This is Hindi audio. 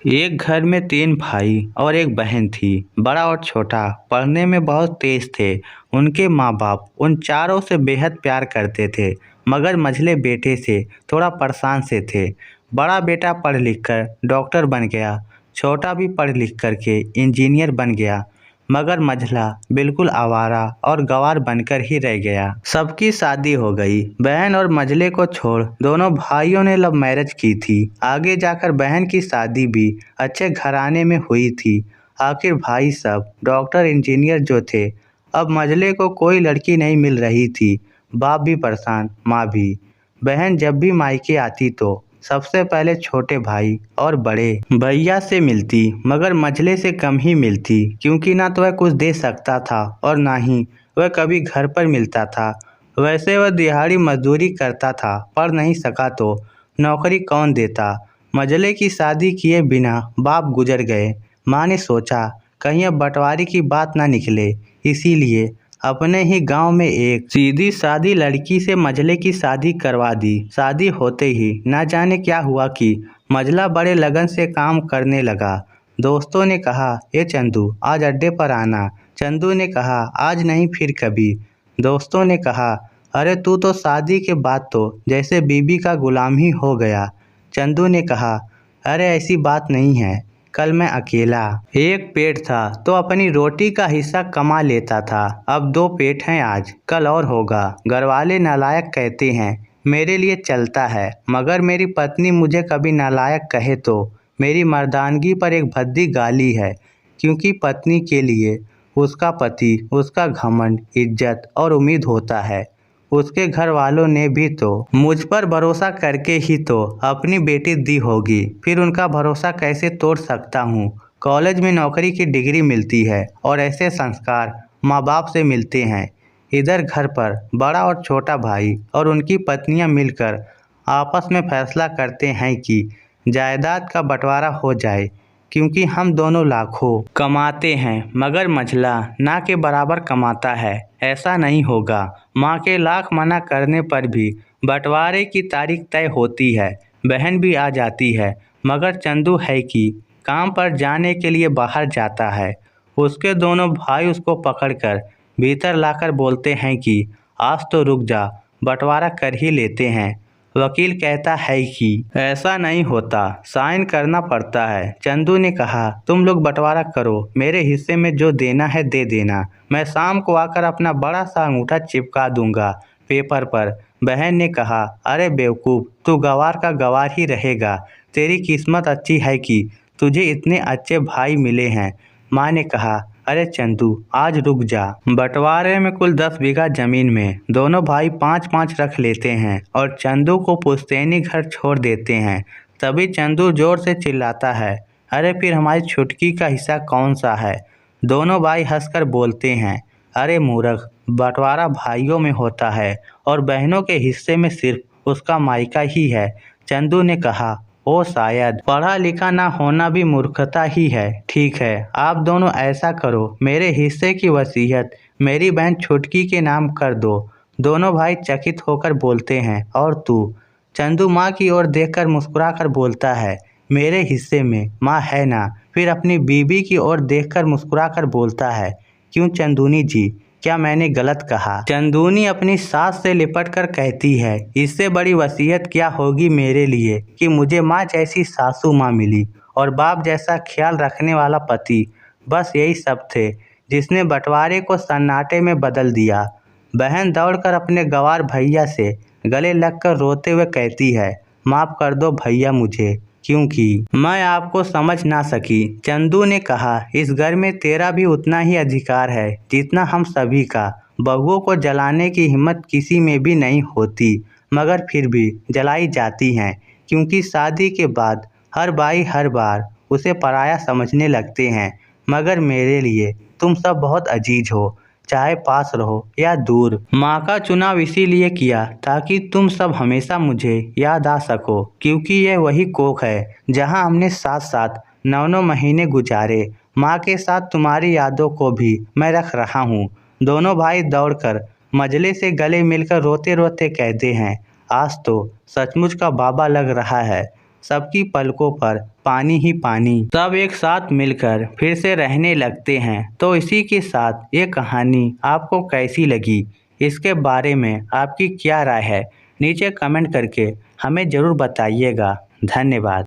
एक घर में तीन भाई और एक बहन थी। बड़ा और छोटा पढ़ने में बहुत तेज थे। उनके माँ बाप उन चारों से बेहद प्यार करते थे, मगर मझले बेटे से थोड़ा परेशान से थे। बड़ा बेटा पढ़ लिख कर डॉक्टर बन गया, छोटा भी पढ़ लिख कर के इंजीनियर बन गया, मगर मझला बिल्कुल आवारा और गंवार बनकर ही रह गया। सबकी शादी हो गई। बहन और मझले को छोड़ दोनों भाइयों ने लव मैरिज की थी। आगे जाकर बहन की शादी भी अच्छे घराने में हुई थी। आखिर भाई सब डॉक्टर इंजीनियर जो थे। अब मझले को कोई लड़की नहीं मिल रही थी। बाप भी परेशान, माँ भी। बहन जब भी मायके आती तो सबसे पहले छोटे भाई और बड़े भैया से मिलती, मगर मझले से कम ही मिलती, क्योंकि ना तो वह कुछ दे सकता था और ना ही वह कभी घर पर मिलता था। वैसे वह दिहाड़ी मजदूरी करता था, पढ़ नहीं सका तो नौकरी कौन देता। मझले की शादी किए बिना बाप गुजर गए। माँ ने सोचा कहीं अब बंटवारे की बात ना निकले, इसीलिए अपने ही गांव में एक सीधी सादी लड़की से मझले की शादी करवा दी। शादी होते ही ना जाने क्या हुआ कि मझला बड़े लगन से काम करने लगा। दोस्तों ने कहा, ए चंदू आज अड्डे पर आना। चंदू ने कहा, आज नहीं फिर कभी। दोस्तों ने कहा, अरे तू तो शादी के बाद तो जैसे बीबी का गुलाम ही हो गया। चंदू ने कहा, अरे ऐसी बात नहीं है, कल मैं अकेला एक पेट था तो अपनी रोटी का हिस्सा कमा लेता था, अब दो पेट हैं, आज कल और होगा। घरवाले नालायक कहते हैं, मेरे लिए चलता है, मगर मेरी पत्नी मुझे कभी नालायक कहे तो मेरी मर्दानगी पर एक भद्दी गाली है, क्योंकि पत्नी के लिए उसका पति उसका घमंड, इज्जत और उम्मीद होता है। उसके घर वालों ने भी तो मुझ पर भरोसा करके ही तो अपनी बेटी दी होगी, फिर उनका भरोसा कैसे तोड़ सकता हूँ। कॉलेज में नौकरी की डिग्री मिलती है और ऐसे संस्कार माँ बाप से मिलते हैं। इधर घर पर बड़ा और छोटा भाई और उनकी पत्नियां मिलकर आपस में फैसला करते हैं कि जायदाद का बंटवारा हो जाए, क्योंकि हम दोनों लाखों कमाते हैं, मगर मझला ना के बराबर कमाता है। ऐसा नहीं होगा। माँ के लाख मना करने पर भी बंटवारे की तारीख तय होती है। बहन भी आ जाती है, मगर चंदू है कि काम पर जाने के लिए बाहर जाता है। उसके दोनों भाई उसको पकड़कर भीतर लाकर बोलते हैं कि आज तो रुक जा, बंटवारा कर ही लेते हैं। वकील कहता है कि ऐसा नहीं होता, साइन करना पड़ता है। चंदू ने कहा, तुम लोग बंटवारा करो, मेरे हिस्से में जो देना है दे देना, मैं शाम को आकर अपना बड़ा सा अंगूठा चिपका दूंगा पेपर पर। बहन ने कहा, अरे बेवकूफ़, तू गवार का गवार ही रहेगा। तेरी किस्मत अच्छी है कि तुझे इतने अच्छे भाई मिले हैं। माँ ने कहा, अरे चंदू आज रुक जा। बंटवारे में कुल 10 बीघा जमीन में दोनों भाई 5-5 रख लेते हैं और चंदू को पुश्तैनी घर छोड़ देते हैं। तभी चंदू जोर से चिल्लाता है, अरे फिर हमारी छुटकी का हिस्सा कौन सा है। दोनों भाई हंसकर बोलते हैं, अरे मूर्ख, बंटवारा भाइयों में होता है और बहनों के हिस्से में सिर्फ उसका मायका ही है। चंदू ने कहा, ओ शायद पढ़ा लिखा ना होना भी मूर्खता ही है। ठीक है, आप दोनों ऐसा करो, मेरे हिस्से की वसीयत मेरी बहन छुटकी के नाम कर दो। दोनों भाई चकित होकर बोलते हैं, और तू। चंदू माँ की ओर देखकर मुस्कुराकर बोलता है, मेरे हिस्से में माँ है ना। फिर अपनी बीबी की ओर देखकर मुस्कुराकर बोलता है, क्यों चंदूनी जी, क्या मैंने गलत कहा। चंदूनी अपनी सास से लिपट कर कहती है, इससे बड़ी वसीयत क्या होगी मेरे लिए कि मुझे माँ जैसी सासू माँ मिली और बाप जैसा ख्याल रखने वाला पति। बस यही सब थे जिसने बंटवारे को सन्नाटे में बदल दिया। बहन दौड़कर अपने गवार भैया से गले लगकर रोते हुए कहती है, माफ़ कर दो भैया मुझे, क्योंकि मैं आपको समझ ना सकी। चंदू ने कहा, इस घर में तेरा भी उतना ही अधिकार है जितना हम सभी का। बहुओं को जलाने की हिम्मत किसी में भी नहीं होती, मगर फिर भी जलाई जाती हैं, क्योंकि शादी के बाद हर भाई हर बार उसे पराया समझने लगते हैं। मगर मेरे लिए तुम सब बहुत अजीज हो, चाहे पास रहो या दूर। माँ का चुनाव इसीलिए किया ताकि तुम सब हमेशा मुझे याद आ सको, क्योंकि यह वही कोख है जहाँ हमने साथ साथ 9-9 महीने गुजारे। माँ के साथ तुम्हारी यादों को भी मैं रख रहा हूँ। दोनों भाई दौड़कर मजले से गले मिलकर रोते रोते कहते हैं, आज तो सचमुच का बाबा लग रहा है। सबकी पलकों पर पानी ही पानी। सब एक साथ मिलकर फिर से रहने लगते हैं। तो इसी के साथ ये कहानी आपको कैसी लगी, इसके बारे में आपकी क्या राय है, नीचे कमेंट करके हमें ज़रूर बताइएगा। धन्यवाद।